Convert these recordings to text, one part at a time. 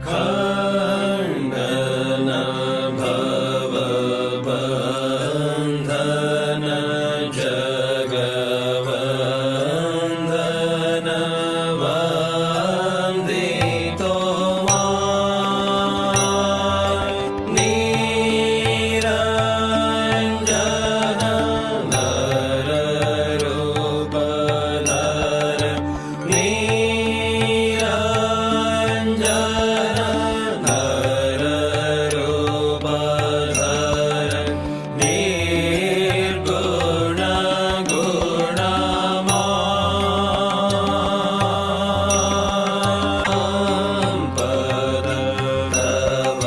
खण्डन भवबन्धन जगवन्दन वन्दितो निरञ्जन नररूपधर निरञ्जन नररूपधर निर्गुण गुणमय तव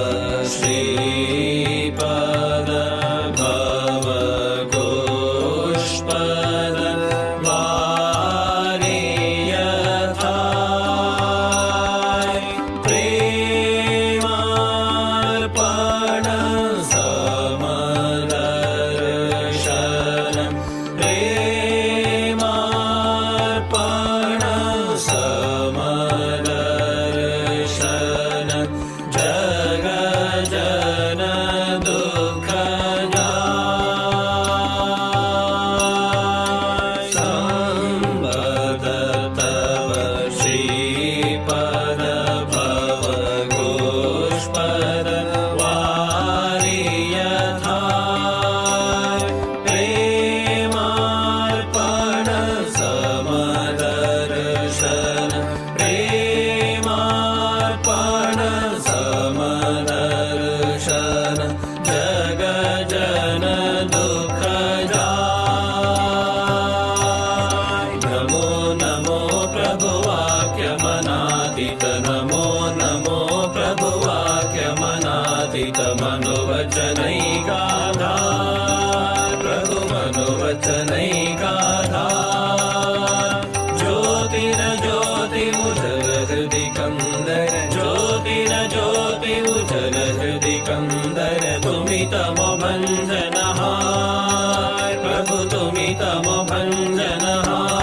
श्रीपद भवघोषपद वारियथाय प्रेमार्पण समदर्शन प्रेमार्पण समदर्शन जगजन दुःखजाय संवद तव श्रीपद भवघोषपद वारियथाय प्रेमार्पण समदर्शन प्रेमार्पण समदर्शन जगजन दुःखजाय नमो नमो प्रभुवाक्यमनादित नमो नमो प्रभुवाक्यमनादित मनोवचनैकाधार प्रभु मनोवचनैकाधार ज्योतिर्ज्योति उज्जल हृदि कंदर ज्योतिर्ज्योति उज्जल हृदि कंदर तुमि तमो भंजनहार प्रभु तुमि तमो भंजनहार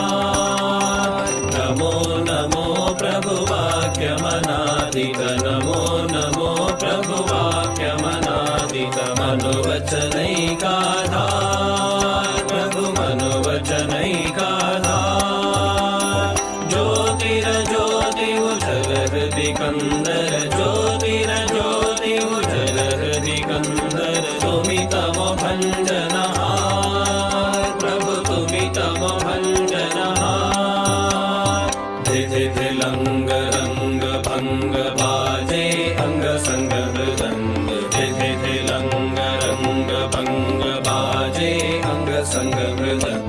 नमो नमो प्रभु वाक्यमनादित नमो नमो प्रभु वाक्यमनादित मनोवचनैकाधार प्रभु मनोवचनैकाधार ज्योतिर्ज्योति उज्जल हृदि कंदर ज्योतिर्ज्योति उज्जल हृदि कंदर तुमि तमो भंजनहार प्रभु तुमि तमो भंजनहार धिधि लंग रंग भंग बाजे अंग संग मृदंग धिधि लंग रंग भंग बाजे अंग संग मृदंग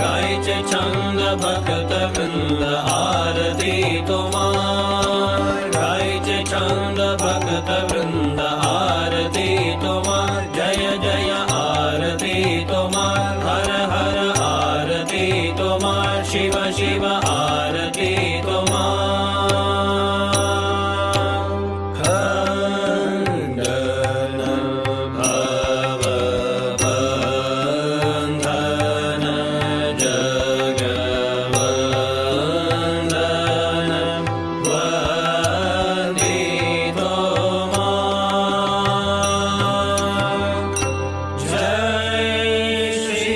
गायचे छंद भक्त वृंद आरती तुम्हार गायचे छंद भक्त वृंद आरती तुम्हार जय जय आरती तुम्हार हर हर आरती तुम्हार शिव शिव आरती तुम्हार खण्डन भवबन्धन जगवन्दन वन्दितो जय श्री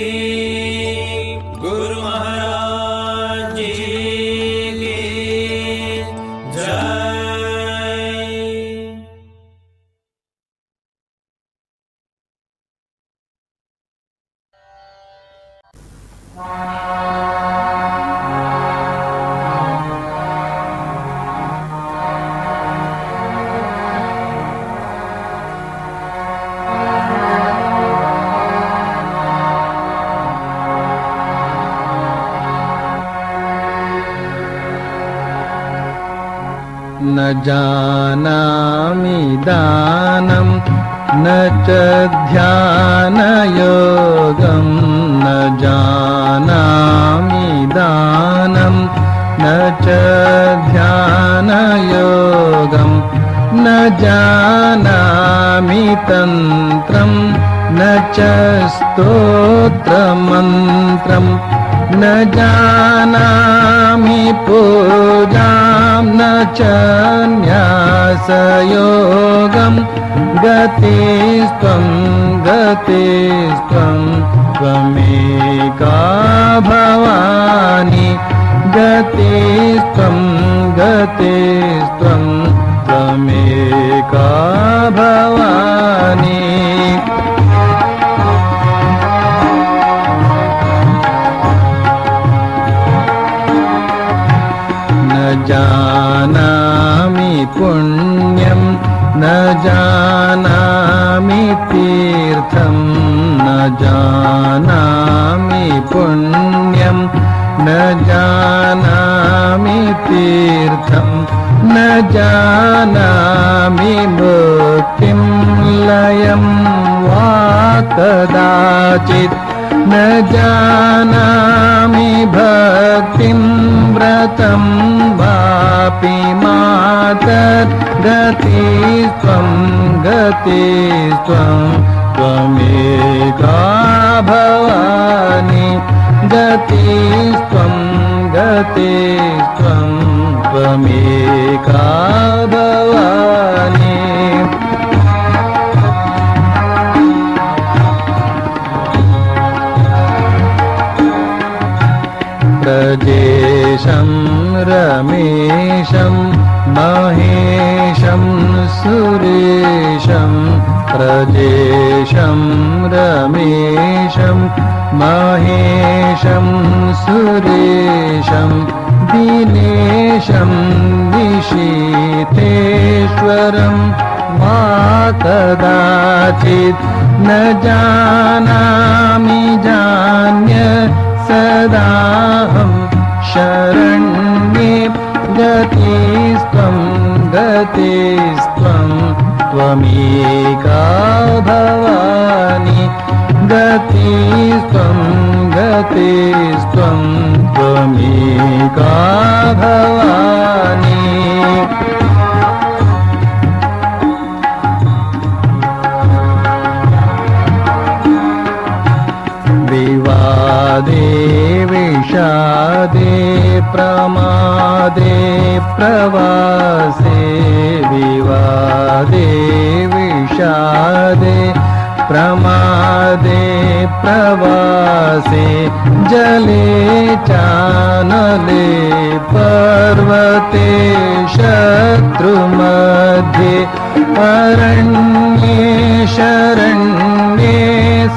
गुरु महाराज जी की जय। न जानामि दानं न च ध्यानयोगं न जानामि दानं न च ध्यानयोगं न जानामि तन्त्रं न च स्तोत्रमन्त्रं न जानामि पूजां न च न्यासयोगं गतिस्त्वं गतिस्त्वं त्वमेका भवानि गतिस्त्वं गतिस्त्वं त्वमेका भवानि न जानामि पुण्यं न जानामि तीर्थं न जानामि पुण्यं न जानामि तीर्थं न जानामि मुक्तिं लयं वा कदाचित् न जानामि भक्तिं व्रतं वापि मातर् गतिस्त्वं गतिस्त्वं त्वमेका भवानि गतिस्त्वं गतिस्त्वं त्वमेका भवानि प्रजेशं रमेशं महेशं सुरेशं प्रजेशं रमेशं महेशं सुरेशं दिनेशं निशीथेश्वरं वा कदाचित् न जानामि जान्य सदाहं शरण्ये गतिस्त्वं गतिस्त्वं त्वमेका भवानि गतिस्त्वं गतिस्त्वं त्वमेका भवानि विवादे विषादे प्रमादे प्रवासे विवादे विषादे प्रमादे प्रवासे जले चानले पर्वते शत्रुमध्ये अरण्ये शरण्ये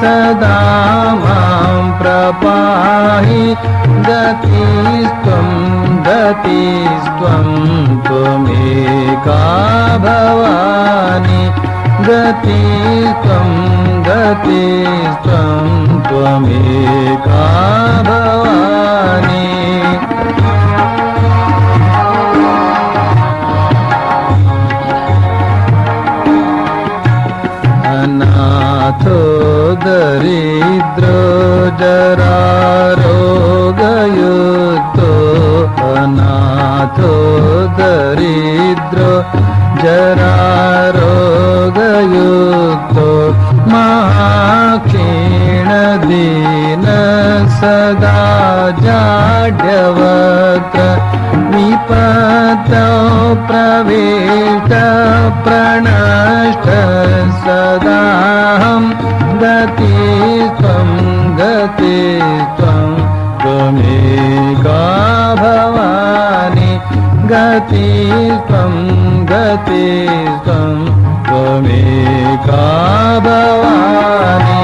सदा मां प्रपाहि गतिस्त्वं गतिस्त्वं त्वमेका भवानि गतिस्त्वं गतिस्त्वं त्वमेका भवानि अनाथो दरिद्रो जरारोगयुक्तो अनाथो दरिद्रो जरारोगयुक्तो महाक्षीणदीन सदा जाड्यवक्त्र विपत्तौ प्रविष्ट प्रणष्ट सदाहं गतिस्त्वं गतिस्त्वं त्वमेका भवानि गतिस्त्वं गतिस्त्वं त्वमेका भवानि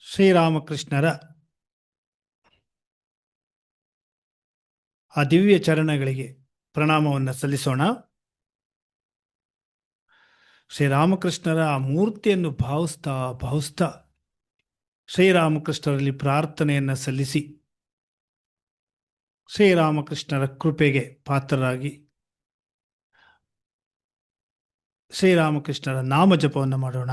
ಶ್ರೀರಾಮಕೃಷ್ಣರ ಆ ದಿವ್ಯ ಚರಣಗಳಿಗೆ ಪ್ರಣಾಮವನ್ನು ಸಲ್ಲಿಸೋಣ. ಶ್ರೀರಾಮಕೃಷ್ಣರ ಆ ಮೂರ್ತಿಯನ್ನು ಭಾವಿಸ್ತಾ ಶ್ರೀರಾಮಕೃಷ್ಣರಲ್ಲಿ ಪ್ರಾರ್ಥನೆಯನ್ನು ಸಲ್ಲಿಸಿ ಶ್ರೀರಾಮಕೃಷ್ಣರ ಕೃಪೆಗೆ ಪಾತ್ರರಾಗಿ ಶ್ರೀರಾಮಕೃಷ್ಣರ ನಾಮ ಜಪವನ್ನು ಮಾಡೋಣ.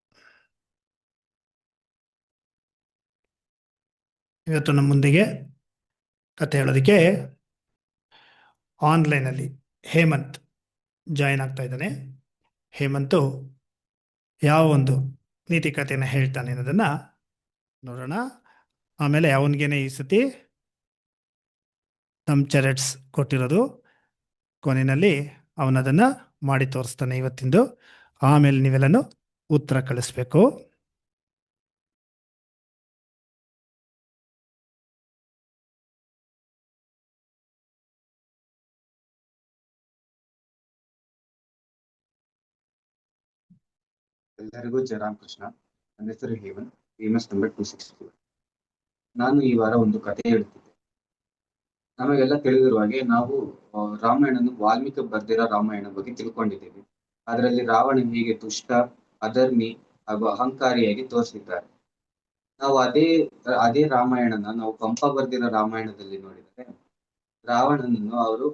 ಇವತ್ತು ನಮ್ಮ ಮುಂದೆಗೆ ಕತೆ ಹೇಳೋದಕ್ಕೆ ಆನ್ಲೈನಲ್ಲಿ ಹೇಮಂತ್ ಜಾಯಿನ್ ಆಗ್ತಾ ಇದ್ದಾನೆ. ಹೇಮಂತು ಯಾವ ಒಂದು ನೀತಿ ಕಥೆಯನ್ನು ಹೇಳ್ತಾನೆ ಅನ್ನೋದನ್ನು ನೋಡೋಣ. ಆಮೇಲೆ ಅವನಿಗೇನೆ ಈ ಸತಿ ನಮ್ಮ ಚರಟ್ಸ್ ಕೊಟ್ಟಿರೋದು, ಕೊನೆಯಲ್ಲಿ ಅವನದನ್ನು ಮಾಡಿ ತೋರಿಸ್ತಾನೆ ಇವತ್ತಿಂದು. ಆಮೇಲೆ ನೀವೆಲ್ಲನೂ ಉತ್ತರ ಕಳಿಸ್ಬೇಕು. ಎಲ್ಲರಿಗೂ ಜಯ ರಾಮಕೃಷ್ಣ. ನನ್ನ ಹೆಸರು ಹೇಮಂತ್, ಫೇಮಸ್ ನಂಬರ್ 264. ನಾನು ಈ ವಾರ ಒಂದು ಕಥೆ ಹೇಳ್ತಿದ್ದೆ. ನಮಗೆಲ್ಲ ತಿಳಿದಿರುವ ಹಾಗೆ ನಾವು ರಾಮಾಯಣನ ವಾಲ್ಮೀಕಿ ಬರ್ದಿರೋ ರಾಮಾಯಣ ಬಗ್ಗೆ ತಿಳ್ಕೊಂಡಿದ್ದೇವೆ. ಅದರಲ್ಲಿ ರಾವಣ ಹೇಗೆ ದುಷ್ಟ, ಅಧರ್ಮಿ ಹಾಗೂ ಅಹಂಕಾರಿಯಾಗಿ ತೋರಿಸಿದ್ದಾರೆ. ನಾವು ಅದೇ ರಾಮಾಯಣನ ನಾವು ಪಂಪ ಬರ್ದಿರೋ ರಾಮಾಯಣದಲ್ಲಿ ನೋಡಿದರೆ ರಾವಣನನ್ನು ಅವರು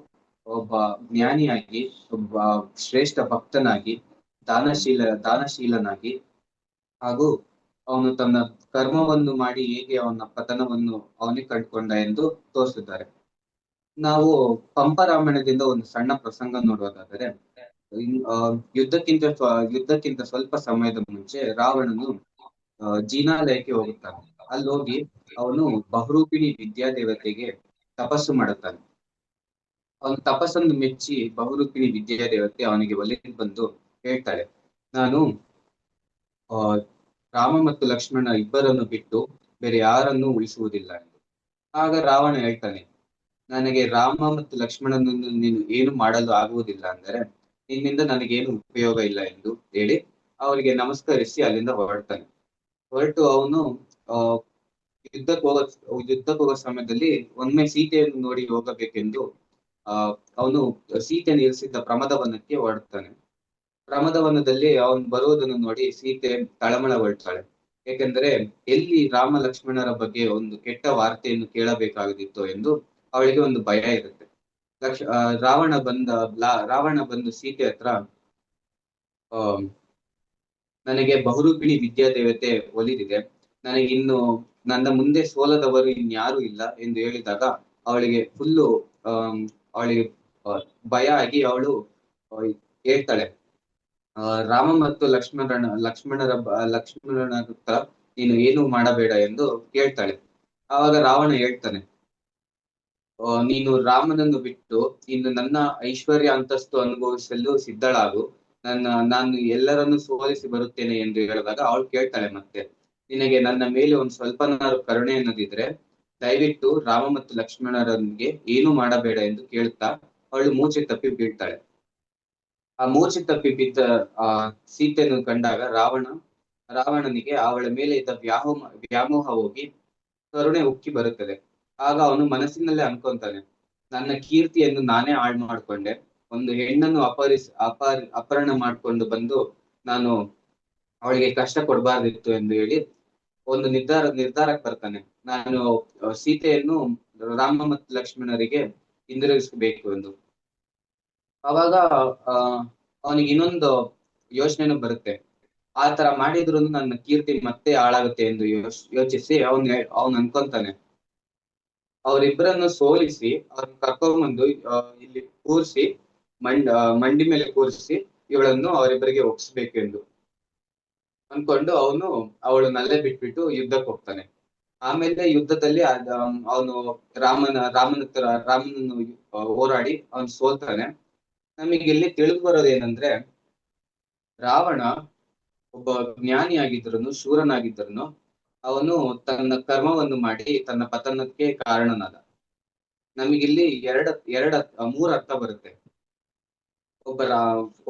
ಒಬ್ಬ ಜ್ಞಾನಿಯಾಗಿ, ಒಬ್ಬ ಶ್ರೇಷ್ಠ ಭಕ್ತನಾಗಿ, ದಾನಶೀಲನಾಗಿ ಹಾಗೂ ಅವನು ತನ್ನ ಕರ್ಮವನ್ನು ಮಾಡಿ ಹೇಗೆ ಅವನ ಪತನವನ್ನು ಅವನೇ ಕಂಡುಕೊಂಡ ಎಂದು ತೋರಿಸಿದ್ದಾರೆ. ನಾವು ಪಂಪ ರಾಮಾಯಣದಿಂದ ಒಂದು ಸಣ್ಣ ಪ್ರಸಂಗ ನೋಡುವುದಾದರೆ, ಯುದ್ಧಕ್ಕಿಂತ ಸ್ವಲ್ಪ ಸಮಯದ ಮುಂಚೆ ರಾವಣನು ಜಿನಾಲಯಕ್ಕೆ ಹೋಗುತ್ತಾನೆ. ಅಲ್ಲಿ ಹೋಗಿ ಅವನು ಬಹುರೂಪಿಣಿ ವಿದ್ಯಾದೇವತೆಗೆ ತಪಸ್ಸು ಮಾಡುತ್ತಾನೆ. ಅವನ ತಪಸ್ಸನ್ನು ಮೆಚ್ಚಿ ಬಹುರೂಪಿಣಿ ವಿದ್ಯಾದೇವತೆ ಅವನಿಗೆ ಒಲಿದು ಬಂದು ಹೇಳ್ತಾಳೆ, ನಾನು ರಾಮ ಮತ್ತು ಲಕ್ಷ್ಮಣ ಇಬ್ಬರನ್ನು ಬಿಟ್ಟು ಬೇರೆ ಯಾರನ್ನೂ ಉಳಿಸುವುದಿಲ್ಲ ಎಂದು. ಆಗ ರಾವಣ ಹೇಳ್ತಾನೆ, ನನಗೆ ರಾಮ ಮತ್ತು ಲಕ್ಷ್ಮಣನನ್ನು ನೀನು ಏನು ಮಾಡಲು ಆಗುವುದಿಲ್ಲ ಅಂದರೆ ನಿನ್ನಿಂದ ನನಗೇನು ಉಪಯೋಗ ಇಲ್ಲ ಎಂದು ಹೇಳಿ ಅವರಿಗೆ ನಮಸ್ಕರಿಸಿ ಅಲ್ಲಿಂದ ಹೊರಟು ಅವನು ಯುದ್ಧಕ್ಕೆ ಹೋಗೋ ಸಮಯದಲ್ಲಿ ಒಮ್ಮೆ ಸೀತೆಯನ್ನು ನೋಡಿ ಹೋಗಬೇಕೆಂದು ಅವನು ಸೀತೆಯನ್ನು ಇರಿಸಿದ್ದ ಪ್ರಮದವನಕ್ಕೆ ಹೊರಡ್ತಾನೆ. ಪ್ರಮದವನದಲ್ಲಿ ಅವನು ಬರುವುದನ್ನು ನೋಡಿ ಸೀತೆ ತಳಮಳ ಹೊರಡ್ತಾಳೆ. ಏಕೆಂದರೆ ಎಲ್ಲಿ ರಾಮ ಲಕ್ಷ್ಮಣರ ಬಗ್ಗೆ ಒಂದು ಕೆಟ್ಟ ವಾರ್ತೆಯನ್ನು ಕೇಳಬೇಕಾಗಿತ್ತು ಎಂದು ಅವಳಿಗೆ ಒಂದು ಭಯ ಇರುತ್ತೆ. ರಾವಣ ಬಂದು ಸೀತೆ ಹತ್ರ ನನಗೆ ಬಹುರೂಪಿಣಿ ವಿದ್ಯಾದೇವತೆ ಒಲಿದಿದೆ, ನನಗೆ ಇನ್ನು ನನ್ನ ಮುಂದೆ ಸೋಲದವರು ಇನ್ಯಾರು ಇಲ್ಲ ಎಂದು ಹೇಳಿದಾಗ ಅವಳಿಗೆ ಅವಳಿಗೆ ಭಯ ಆಗಿ ಅವಳು ಹೇಳ್ತಾಳೆ, ರಾಮ ಮತ್ತು ಲಕ್ಷ್ಮಣರ ಹತ್ರ ನೀನು ಏನು ಮಾಡಬೇಡ ಎಂದು ಕೇಳ್ತಾಳೆ. ಆವಾಗ ರಾವಣ ಹೇಳ್ತಾನೆ, ನೀನು ರಾಮನನ್ನು ಬಿಟ್ಟು ಇನ್ನು ನನ್ನ ಐಶ್ವರ್ಯ ಅಂತಸ್ತು ಅನುಭವಿಸಲು ಸಿದ್ಧಳಾಗು, ನಾನು ಎಲ್ಲರನ್ನು ಸೋಲಿಸಿ ಬರುತ್ತೇನೆ ಎಂದು ಹೇಳಿದಾಗ ಅವಳು ಕೇಳ್ತಾಳೆ, ಮತ್ತೆ ನಿನಗೆ ನನ್ನ ಮೇಲೆ ಒಂದು ಸ್ವಲ್ಪನಾರು ಕರುಣೆ ಅನ್ನೋದಿದ್ರೆ ದಯವಿಟ್ಟು ರಾಮ ಮತ್ತು ಲಕ್ಷ್ಮಣರೊಂದಿಗೆ ಏನು ಮಾಡಬೇಡ ಎಂದು ಕೇಳ್ತಾ ಅವಳು ಮೂರ್ಛೆ ತಪ್ಪಿ ಬೀಳ್ತಾಳೆ. ಆ ಮೂರ್ಛೆ ತಪ್ಪಿ ಬಿದ್ದ ಸೀತೆಯನ್ನು ಕಂಡಾಗ ರಾವಣನಿಗೆ ಅವಳ ಮೇಲೆ ಇದ್ದ ವ್ಯಾಮೋಹ ಹೋಗಿ ಕರುಣೆ ಉಕ್ಕಿ ಬರುತ್ತದೆ. ಆಗ ಅವನು ಮನಸ್ಸಿನಲ್ಲೇ ಅನ್ಕೊಂತಾನೆ, ನನ್ನ ಕೀರ್ತಿಯನ್ನು ನಾನೇ ಹಾಳು ಮಾಡ್ಕೊಂಡೆ, ಒಂದು ಹೆಣ್ಣನ್ನು ಅಪಹರಣ ಮಾಡ್ಕೊಂಡು ಬಂದು ನಾನು ಅವಳಿಗೆ ಕಷ್ಟ ಕೊಡಬಾರ್ದಿತ್ತು ಎಂದು ಹೇಳಿ ಒಂದು ನಿರ್ಧಾರಕ್ಕೆ ಬರ್ತಾನೆ. ನಾನು ಸೀತೆಯನ್ನು ರಾಮ ಮತ್ತು ಲಕ್ಷ್ಮಣರಿಗೆ ಹಿಂದಿರುಗಿಸಬೇಕು ಎಂದು. ಅವಾಗ ಅವನಿಗೆ ಇನ್ನೊಂದು ಯೋಚನೆನೂ ಬರುತ್ತೆ, ಆ ತರ ಮಾಡಿದ್ರು ನನ್ನ ಕೀರ್ತಿ ಮತ್ತೆ ಹಾಳಾಗುತ್ತೆ ಎಂದು ಯೋಚಿಸಿ ಅವನು ಅನ್ಕೊಂತಾನೆ, ಅವರಿಬ್ಬರನ್ನು ಸೋಲಿಸಿ ಅವ್ರನ್ನ ಕರ್ಕೊಂಡ್ಬಂದು ಇಲ್ಲಿ ಕೂರಿಸಿ ಮಂಡಿ ಮೇಲೆ ಕೂರಿಸಿ ಇವಳನ್ನು ಅವರಿಬ್ಬರಿಗೆ ಒಪ್ಪಿಸ್ಬೇಕು ಎಂದು ಅನ್ಕೊಂಡು ಅವಳನ್ನಲ್ಲೇ ಬಿಟ್ಬಿಟ್ಟು ಯುದ್ಧಕ್ಕೆ ಹೋಗ್ತಾನೆ. ಆಮೇಲೆ ಯುದ್ಧದಲ್ಲಿ ಅವನು ರಾಮನನ್ನು ಹೋರಾಡಿ ಅವನು ಸೋಲ್ತಾನೆ. ನಮಗೆ ಇಲ್ಲಿ ತಿಳಿದು ಬರೋದೇನಂದ್ರೆ, ರಾವಣ ಒಬ್ಬ ಜ್ಞಾನಿಯಾಗಿದ್ರು, ಶೂರನಾಗಿದ್ರು, ಅವನು ತನ್ನ ಕರ್ಮವನ್ನು ಮಾಡಿ ತನ್ನ ಪತನಕ್ಕೆ ಕಾರಣನಾದ. ನಮಗಿಲ್ಲಿ ಮೂರು ಅರ್ಥ ಬರುತ್ತೆ.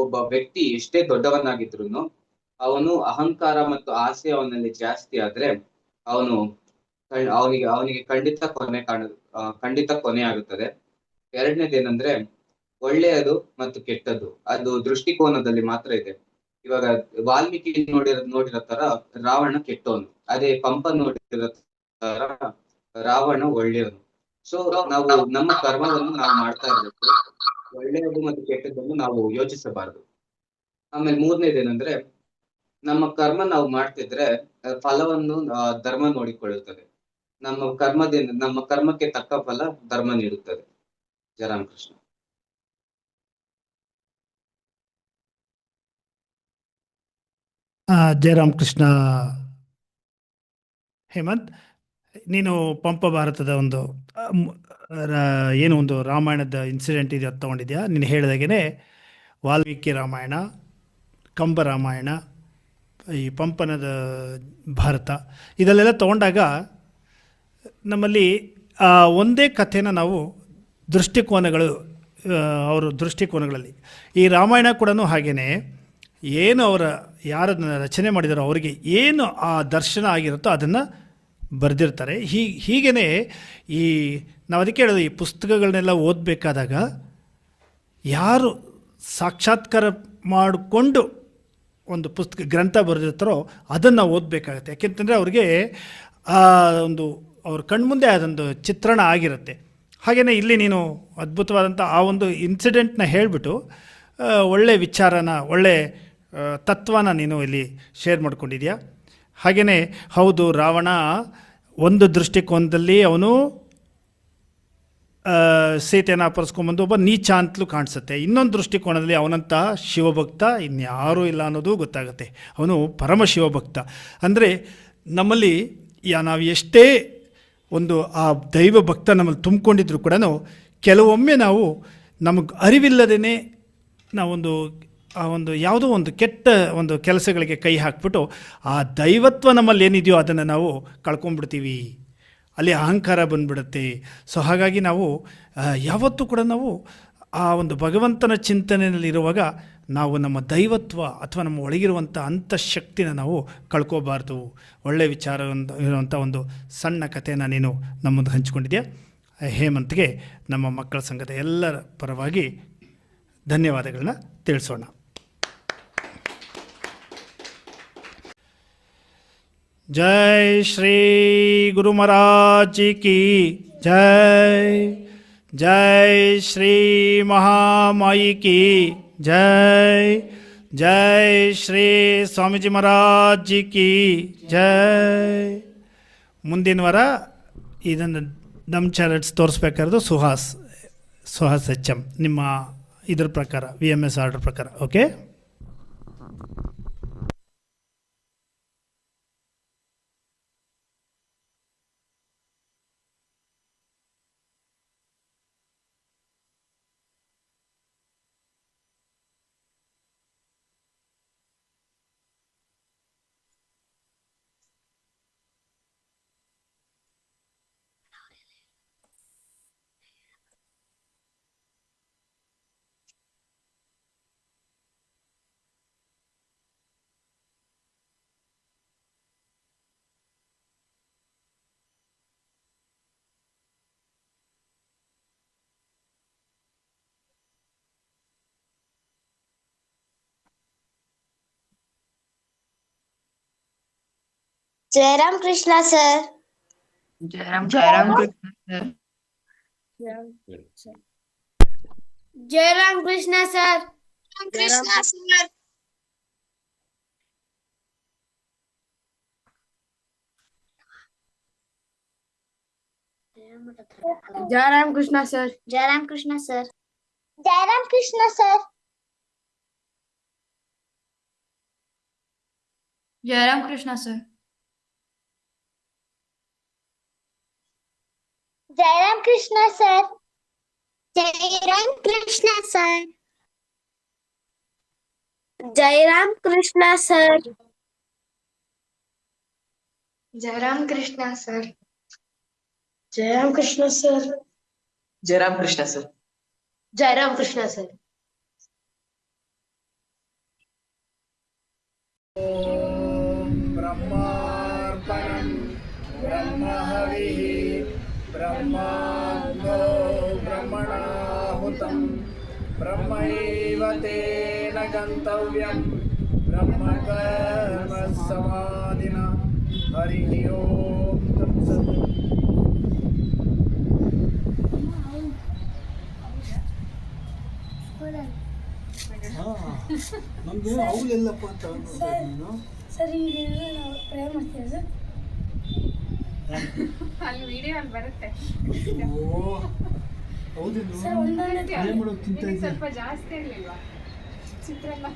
ಒಬ್ಬ ವ್ಯಕ್ತಿ ಎಷ್ಟೇ ದೊಡ್ಡವನಾಗಿದ್ರು ಅವನು ಅಹಂಕಾರ ಮತ್ತು ಆಸೆ ಅವನಲ್ಲಿ ಜಾಸ್ತಿ ಆದ್ರೆ ಅವನಿಗೆ ಖಂಡಿತ ಕೊನೆ ಆಗುತ್ತದೆ. ಎರಡನೇದೇನಂದ್ರೆ, ಒಳ್ಳೆಯದು ಮತ್ತು ಕೆಟ್ಟದ್ದು ಅದು ದೃಷ್ಟಿಕೋನದಲ್ಲಿ ಮಾತ್ರ ಇದೆ. ಇವಾಗ ವಾಲ್ಮೀಕಿ ನೋಡಿರೋ ತರ ರಾವಣ ಕೆಟ್ಟವನು, ಅದೇ ಪಂಪ ನೋಡಿರೋ ತರ ರಾವಣ ಒಳ್ಳೆಯವನು. ಸೊ ನಾವು ನಮ್ಮ ಕರ್ಮವನ್ನು ನಾವು ಮಾಡ್ತಾ ಇರ್ಬೇಕು, ಒಳ್ಳೆಯದು ಮತ್ತು ಕೆಟ್ಟದ್ದನ್ನು ನಾವು ಯೋಚಿಸಬಾರದು. ಆಮೇಲೆ ಮೂರನೇದೇನಂದ್ರೆ, ನಮ್ಮ ಕರ್ಮ ನಾವು ಮಾಡ್ತಿದ್ರೆ ಫಲವನ್ನು ಧರ್ಮ ನೋಡಿಕೊಳ್ಳುತ್ತದೆ. ನಮ್ಮ ಕರ್ಮಕ್ಕೆ ತಕ್ಕ ಫಲ ಧರ್ಮ ನೀಡುತ್ತದೆ. ಜಯ ರಾಮಕೃಷ್ಣ. ಜಯರಾಮ್ ಕೃಷ್ಣ. ಹೇಮಂತ್, ನೀನು ಪಂಪ ಭಾರತದ ಒಂದು ಏನು ಒಂದು ರಾಮಾಯಣದ ಇನ್ಸಿಡೆಂಟ್ ಇದೆ ಅದು ತೊಗೊಂಡಿದ್ಯಾ. ನೀನು ಹೇಳಿದಾಗೇ ವಾಲ್ಮೀಕಿ ರಾಮಾಯಣ, ಕಂಬ ರಾಮಾಯಣ, ಈ ಪಂಪನದ ಭಾರತ ಇದಲ್ಲೆಲ್ಲ ತೊಗೊಂಡಾಗ ನಮ್ಮಲ್ಲಿ ಒಂದೇ ಕಥೆನ ನಾವು ದೃಷ್ಟಿಕೋನಗಳು, ಅವರ ದೃಷ್ಟಿಕೋನಗಳಲ್ಲಿ ಈ ರಾಮಾಯಣ ಕೂಡ ಹಾಗೆಯೇ ಏನು ಅವರ ಯಾರನ್ನು ರಚನೆ ಮಾಡಿದಾರೋ ಅವರಿಗೆ ಏನು ಆ ದರ್ಶನ ಆಗಿರುತ್ತೋ ಅದನ್ನು ಬರೆದಿರ್ತಾರೆ. ಹೀಗೇ ಈ ನಾವು ಅದಕ್ಕೆ ಹೇಳೋದು, ಈ ಪುಸ್ತಕಗಳನ್ನೆಲ್ಲ ಓದಬೇಕಾದಾಗ ಯಾರು ಸಾಕ್ಷಾತ್ಕಾರ ಮಾಡಿಕೊಂಡು ಒಂದು ಗ್ರಂಥ ಬರೆದಿರ್ತಾರೋ ಅದನ್ನು ಓದಬೇಕಾಗತ್ತೆ. ಯಾಕೆಂತಂದರೆ ಅವ್ರಿಗೆ ಅವ್ರ ಕಣ್ಮುಂದೆ ಅದೊಂದು ಚಿತ್ರಣ ಆಗಿರುತ್ತೆ. ಹಾಗೆಯೇ ಇಲ್ಲಿ ನೀನು ಅದ್ಭುತವಾದಂಥ ಆ ಒಂದು ಇನ್ಸಿಡೆಂಟ್ನ ಹೇಳಿಬಿಟ್ಟು ಒಳ್ಳೆ ವಿಚಾರನ, ಒಳ್ಳೆ ತತ್ವನ ನೀನು ಇಲ್ಲಿ ಶೇರ್ ಮಾಡ್ಕೊಂಡಿದ್ಯಾ. ಹಾಗೆಯೇ ಹೌದು, ರಾವಣ ಒಂದು ದೃಷ್ಟಿಕೋನದಲ್ಲಿ ಅವನು ಸೀತೆಯನ್ನು ಅಪಹರಿಸ್ಕೊಂಬಂದು ಒಬ್ಬ ನೀಚ ಅಂತಲೂ ಕಾಣಿಸುತ್ತೆ. ಇನ್ನೊಂದು ದೃಷ್ಟಿಕೋನದಲ್ಲಿ ಅವನಂಥ ಶಿವಭಕ್ತ ಇನ್ಯಾರೂ ಇಲ್ಲ ಅನ್ನೋದು ಗೊತ್ತಾಗುತ್ತೆ. ಅವನು ಪರಮ ಶಿವಭಕ್ತ. ಅಂದರೆ ನಮ್ಮಲ್ಲಿ ನಾವು ಎಷ್ಟೇ ಒಂದು ಆ ದೈವ ಭಕ್ತ ನಮ್ಮಲ್ಲಿ ತುಂಬಿಕೊಂಡಿದ್ರು ಕೂಡ ಕೆಲವೊಮ್ಮೆ ನಾವು ನಮಗೆ ಅರಿವಿಲ್ಲದೇ ನಾವೊಂದು ಆ ಒಂದು ಯಾವುದೋ ಒಂದು ಕೆಟ್ಟ ಒಂದು ಕೆಲಸಗಳಿಗೆ ಕೈ ಹಾಕ್ಬಿಟ್ಟು ಆ ದೈವತ್ವ ನಮ್ಮಲ್ಲಿ ಏನಿದೆಯೋ ಅದನ್ನು ನಾವು ಕಳ್ಕೊಂಡ್ಬಿಡ್ತೀವಿ. ಅಲ್ಲಿ ಅಹಂಕಾರ ಬಂದುಬಿಡುತ್ತೆ. ಸೊ ಹಾಗಾಗಿ ನಾವು ಯಾವತ್ತೂ ಕೂಡ ನಾವು ಆ ಒಂದು ಭಗವಂತನ ಚಿಂತನೆಯಲ್ಲಿರುವಾಗ ನಾವು ನಮ್ಮ ದೈವತ್ವ ಅಥವಾ ನಮ್ಮ ಒಳಗಿರುವಂಥ ಅಂತಃಶಕ್ತಿನ ನಾವು ಕಳ್ಕೋಬಾರ್ದು. ಒಳ್ಳೆಯ ವಿಚಾರ ಇರುವಂಥ ಒಂದು ಸಣ್ಣ ಕಥೆಯನ್ನು ನೀನು ನಮ್ಮ ಮುಂದೆ ಹಂಚಿಕೊಂಡಿದ್ಯಾ. ಹೇಮಂತ್ಗೆ ನಮ್ಮ ಮಕ್ಕಳ ಸಂಘದ ಎಲ್ಲರ ಪರವಾಗಿ ಧನ್ಯವಾದಗಳನ್ನ ತಿಳಿಸೋಣ. ಜೈ ಶ್ರೀ ಗುರು ಮಹಾರಾಜ್ ಕಿ ಜೈ. ಜೈ ಶ್ರೀ ಮಹಾಮಾಯಿ ಕಿ ಜೈ. ಜೈ ಶ್ರೀ ಸ್ವಾಮೀಜಿ ಮಹಾರಾಜ್ ಕಿ ಜೈ. ಮುಂದಿನ ವಾರ ಇದನ್ನು ನಮ್ಮ ಚಾನೆಲ್ಸ್ ತೋರಿಸ್ಬೇಕಾದ್ರೆ ಸುಹಾಸ್ HM ನಿಮ್ಮ ಇದ್ರ ಪ್ರಕಾರ VMS ಆರ್ಡರ್ ಪ್ರಕಾರ. Okay. Jayaram Krishna sir. Jayaram Krishna sir. Jayaram Krishna sir. Krishna sir. Jayaram Krishna sir. Jayaram Krishna sir. Jayaram Krishna sir. Jayaram Krishna sir. Jayaram Krishna sir. Jayaram Krishna sir. Jayaram Krishna sir. Jayaram Krishna sir. Jayaram Krishna sir. Jayaram Krishna sir. Jayaram Krishna sir. ब्रह्मार्पणं ब्रह्महविः ब्रह्माग्नो ब्रह्मणाहुतं ब्रह्मैव तेन गन्तव्यं ब्रह्मकर्म समाधिना. हरिः ओं तत्सत्. ನಮಗೆ ಅವಳೆಲ್ಲಪ್ಪ ಅಂತ ಸರ್ ಈಗ ನಾವು ಪ್ರೇ ಮಾಡ್ತೀವಿ ಸರ್. ಅಲ್ಲಿ ವಿಡಿಯೋ ಅಲ್ಲಿ ಬರುತ್ತೆ. ಹೌದು ಸ್ವಲ್ಪ ಜಾಸ್ತಿ ಇರ್ಲಿಲ್ವಾ ಚಿತ್ರಾನ್ನ?